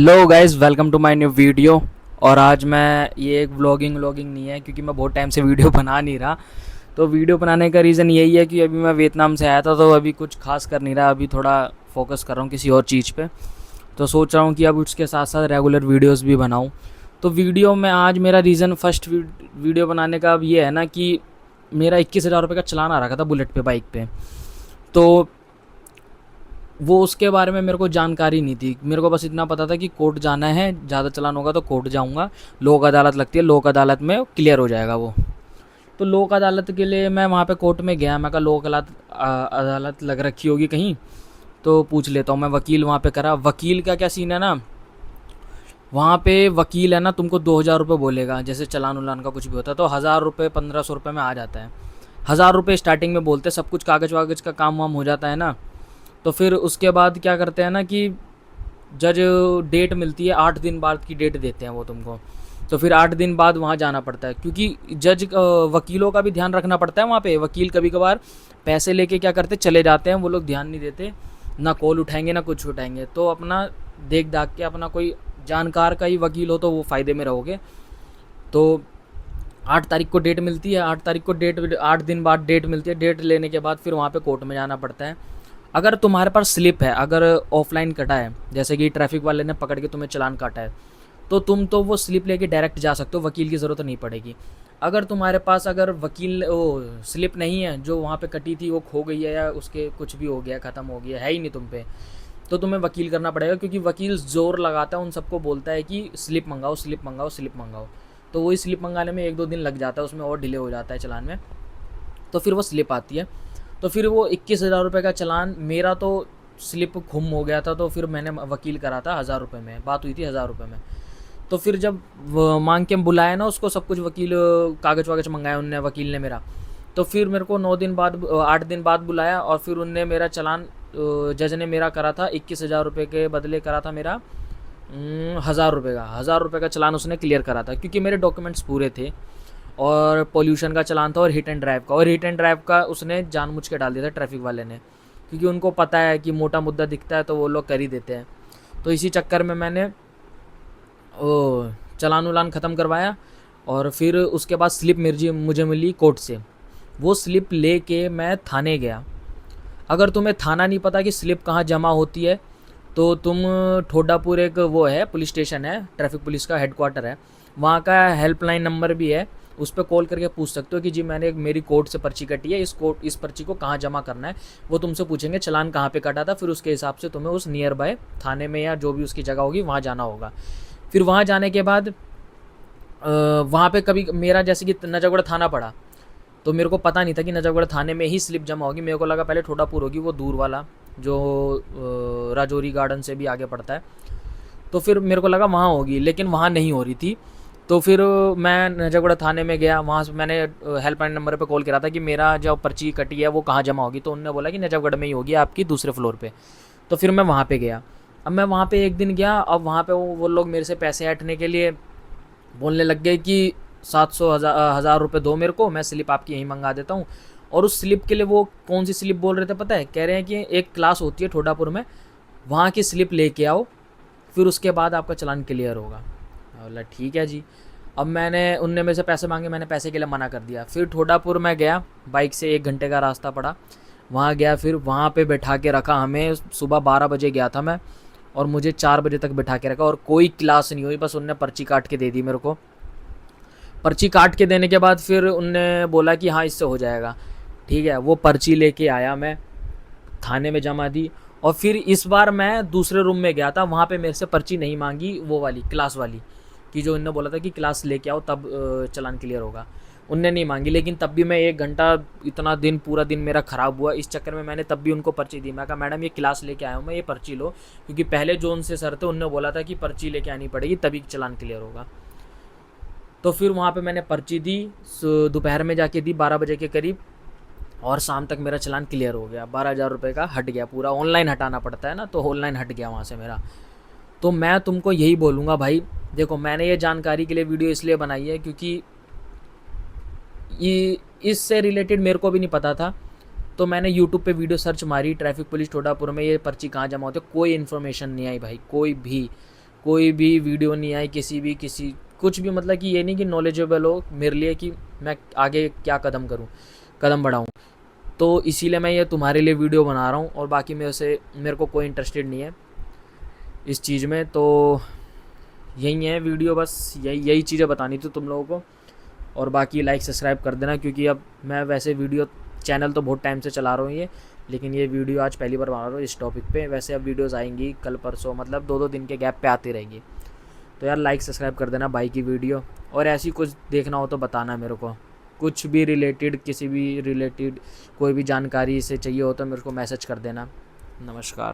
Hello guys, welcome to my new video. और आज मैं ये एक व्लॉगिंग नहीं है, क्योंकि मैं बहुत टाइम से वीडियो बना नहीं रहा। तो वीडियो बनाने का रीज़न यही है कि अभी मैं वियतनाम से आया था, तो अभी कुछ खास कर नहीं रहा। अभी थोड़ा फोकस कर रहा हूँ किसी और चीज़ पे। तो सोच रहा हूँ कि अब उसके साथ साथ रेगुलर वीडियोस भी बनाऊँ। तो वीडियो में आज मेरा रीज़न फर्स्ट वीडियो बनाने का अब ये है ना कि मेरा 21,000 रुपये का चलान आ रखा था बुलेट पे, बाइक पे। तो वो उसके बारे में मेरे को जानकारी नहीं थी। मेरे को बस इतना पता था कि कोर्ट जाना है, ज़्यादा चालान होगा तो कोर्ट जाऊंगा। लोक अदालत लगती है, लोक अदालत में क्लियर हो जाएगा वो। तो लोक अदालत के लिए मैं वहाँ पे कोर्ट में गया। मैं कहा लोक अदालत लग रखी होगी कहीं, तो पूछ लेता हूँ। मैं वकील वहाँ पे करा। वकील का क्या सीन है ना, वहाँ पे वकील है ना, तुमको 2,000 रुपये बोलेगा। जैसे चलान उलान का कुछ भी होता है तो 1,000 रुपये 1,500 रुपये में आ जाता है। 1,000 रुपये स्टार्टिंग में बोलते, सब कुछ कागज़ वागज का काम वाम हो जाता है ना। तो फिर उसके बाद क्या करते हैं ना कि जज डेट मिलती है, 8 दिन बाद की डेट देते हैं वो तुमको। तो फिर 8 दिन बाद वहाँ जाना पड़ता है, क्योंकि जज वकीलों का भी ध्यान रखना पड़ता है। वहाँ पे वकील कभी कभार पैसे लेके क्या करते, चले जाते हैं। वो लोग ध्यान नहीं देते, ना कॉल उठाएंगे ना कुछ उठाएंगे। तो अपना देख दाख के, अपना कोई जानकार का ही वकील हो तो वो फ़ायदे में रहोगे। तो 8 तारीख को डेट मिलती है। 8 तारीख को डेट, 8 दिन बाद डेट मिलती है। डेट लेने के बाद फिर वहाँ पे कोर्ट में जाना पड़ता है। अगर तुम्हारे पास स्लिप है, अगर ऑफलाइन कटा है, जैसे कि ट्रैफिक वाले ने पकड़ के तुम्हें चालान काटा है, तो तुम तो वो स्लिप लेके डायरेक्ट जा सकते हो, वकील की ज़रूरत नहीं पड़ेगी। अगर तुम्हारे पास अगर वकील वो स्लिप नहीं है, जो वहाँ पे कटी थी वो खो गई है, या उसके कुछ भी हो गया, ख़त्म हो गया है ही नहीं तुम पे, तो तुम्हें वकील करना पड़ेगा। क्योंकि वकील ज़ोर लगाता है, उन सबको बोलता है कि स्लिप मंगाओ, स्लिप मंगाओ, स्लिप मंगाओ। तो वही स्लिप मंगाने में 1-2 दिन लग जाता है, उसमें और डिले हो जाता है चलान में। तो फिर वो स्लिप आती है। तो फिर वो 21,000 रुपये का चालान मेरा तो स्लिप गुम हो गया था। तो फिर मैंने वकील करा था 1,000 रुपये में, बात हुई थी 1,000 रुपये में। तो फिर जब मांग के बुलाया ना उसको, सब कुछ वकील कागज़ वागज मंगाया उनने, वकील ने मेरा। तो फिर मेरे को 9 दिन बाद 8 दिन बाद बुलाया, और फिर उनने मेरा चालान, जज ने मेरा करा था 21,000 रुपये के बदले करा था मेरा 1,000 रुपये का। 1,000 रुपये का चालान उसने क्लियर करा था, क्योंकि मेरे डॉक्यूमेंट्स पूरे थे। और पोल्यूशन का चालान था, और हिट एंड ड्राइव का। और हिट एंड ड्राइव का उसने जानबूझ के डाल दिया था ट्रैफिक वाले ने, क्योंकि उनको पता है कि मोटा मुद्दा दिखता है तो वो लोग कर ही देते हैं। तो इसी चक्कर में मैंने वो चालान उलान ख़त्म करवाया। और फिर उसके बाद स्लिप मुझे मिली कोर्ट से। वो स्लिप ले के मैं थाने गया। अगर तुम्हें थाना नहीं पता कि स्लिप कहाँ जमा होती है, तो तुम ठोडापुर, एक वो है पुलिस स्टेशन है, ट्रैफिक पुलिस का हेडक्वार्टर है, वहाँ का हेल्पलाइन नंबर भी है। उस पर कॉल करके पूछ सकते हो कि जी मेरी कोर्ट से पर्ची कटी है, इस पर्ची को कहाँ जमा करना है। वो तुमसे पूछेंगे चालान कहाँ पे कटा था, फिर उसके हिसाब से तुम्हें उस नियर बाय थाने में या जो भी उसकी जगह होगी वहाँ जाना होगा। फिर वहाँ जाने के बाद वहाँ पे कभी मेरा जैसे कि नजफगढ़ थाना पड़ा, तो मेरे को पता नहीं था कि नजफगढ़ थाने में ही स्लिप जमा होगी। मेरे को लगा पहले ठोडापुर होगी, वो दूर वाला जो राजौरी गार्डन से भी आगे पड़ता है। तो फिर मेरे को लगा वहाँ होगी, लेकिन वहाँ नहीं हो रही थी। तो फिर मैं नजफगढ़ थाने में गया। वहाँ से मैंने हेल्पलाइन नंबर पे कॉल करा था कि मेरा जो पर्ची कटी है वो कहाँ जमा होगी। तो उन्होंने बोला कि नजफगढ़ में ही होगी, आपकी दूसरे फ्लोर पे। तो फिर मैं वहाँ पे गया। अब मैं वहाँ पे एक दिन गया। अब वहाँ पे वो लोग मेरे से पैसे ऐंठने के लिए बोलने लग गए कि 700 हज़ार रुपये दो मेरे को, मैं स्लिप आपकी यहीं मंगा देता हूँ। और उस स्लिप के लिए वो कौन सी स्लिप बोल रहे थे पता है? कह रहे हैं कि एक क्लास होती है ठोडापुर में, वहाँ की स्लिप लेके आओ, फिर उसके बाद आपका चालान क्लियर होगा। मैं बोला ठीक है जी। अब उनने मेरे से पैसे मांगे, मैंने पैसे के लिए मना कर दिया। फिर ठोडापुर में गया, बाइक से 1 घंटे का रास्ता पड़ा। वहाँ गया, फिर वहाँ पे बैठा के रखा हमें। सुबह 12 बजे गया था मैं, और मुझे 4 बजे तक बैठा के रखा, और कोई क्लास नहीं हुई। बस उनने पर्ची काट के दे दी मेरे को। पर्ची काट के देने के बाद फिर उनने बोला कि हाँ इससे हो जाएगा। ठीक है, वो पर्ची लेके आया, मैं थाने में जमा दी। और फिर इस बार मैं दूसरे रूम में गया था, वहाँ पे मेरे से पर्ची नहीं मांगी, वो वाली क्लास वाली, कि जो उनने बोला था कि क्लास लेके आओ तब चालान क्लियर होगा। उनने नहीं मांगी। लेकिन तब भी मैं 1 घंटा, इतना दिन, पूरा दिन मेरा ख़राब हुआ। इस चक्कर में मैंने तब भी उनको पर्ची दी। मैं कहा मैडम ये क्लास लेके आया हूँ मैं, ये पर्ची लो। क्योंकि पहले जो उनसे सर थे उनने बोला था कि पर्ची लेके आनी पड़ेगी तभी चालान क्लियर होगा। तो फिर वहाँ पे मैंने पर्ची दी, दोपहर में जाके दी 12 बजे के करीब, और शाम तक मेरा चालान क्लियर हो गया। 12,000 रुपये का हट गया पूरा। ऑनलाइन हटाना पड़ता है ना, तो ऑनलाइन हट गया वहाँ से मेरा। तो मैं तुमको यही बोलूँगा भाई, देखो मैंने ये जानकारी के लिए वीडियो इसलिए बनाई है क्योंकि ये इससे रिलेटेड मेरे को भी नहीं पता था। तो मैंने यूट्यूब पे वीडियो सर्च मारी, ट्रैफिक पुलिस ठोडापुर में ये पर्ची कहाँ जमा होती है, कोई इन्फॉर्मेशन नहीं आई भाई, कोई भी। कोई भी वीडियो नहीं आई किसी कुछ भी, मतलब कि ये नहीं कि नॉलेजेबल हो मेरे लिए कि मैं आगे क्या कदम बढ़ाऊँ। तो इसीलिए मैं ये तुम्हारे लिए वीडियो बना रहा हूँ, और बाकी मेरे को कोई इंटरेस्टेड नहीं है इस चीज़ में। तो यही है वीडियो, बस यही चीज़ें बतानी थी तुम लोगों को। और बाकी लाइक सब्सक्राइब कर देना, क्योंकि अब मैं वैसे वीडियो चैनल तो बहुत टाइम से चला रहा हूँ ये, लेकिन ये वीडियो आज पहली बार बना रहा हूँ इस टॉपिक पे। वैसे अब वीडियोस आएंगी कल परसों, मतलब 2-2 दिन के गैप पे आती रहेंगी। तो यार लाइक सब्सक्राइब कर देना भाई की वीडियो। और ऐसी कुछ देखना हो तो बताना मेरे को, कुछ भी रिलेटेड, किसी भी रिलेटेड कोई भी जानकारी से चाहिए हो तो मेरे को मैसेज कर देना। नमस्कार।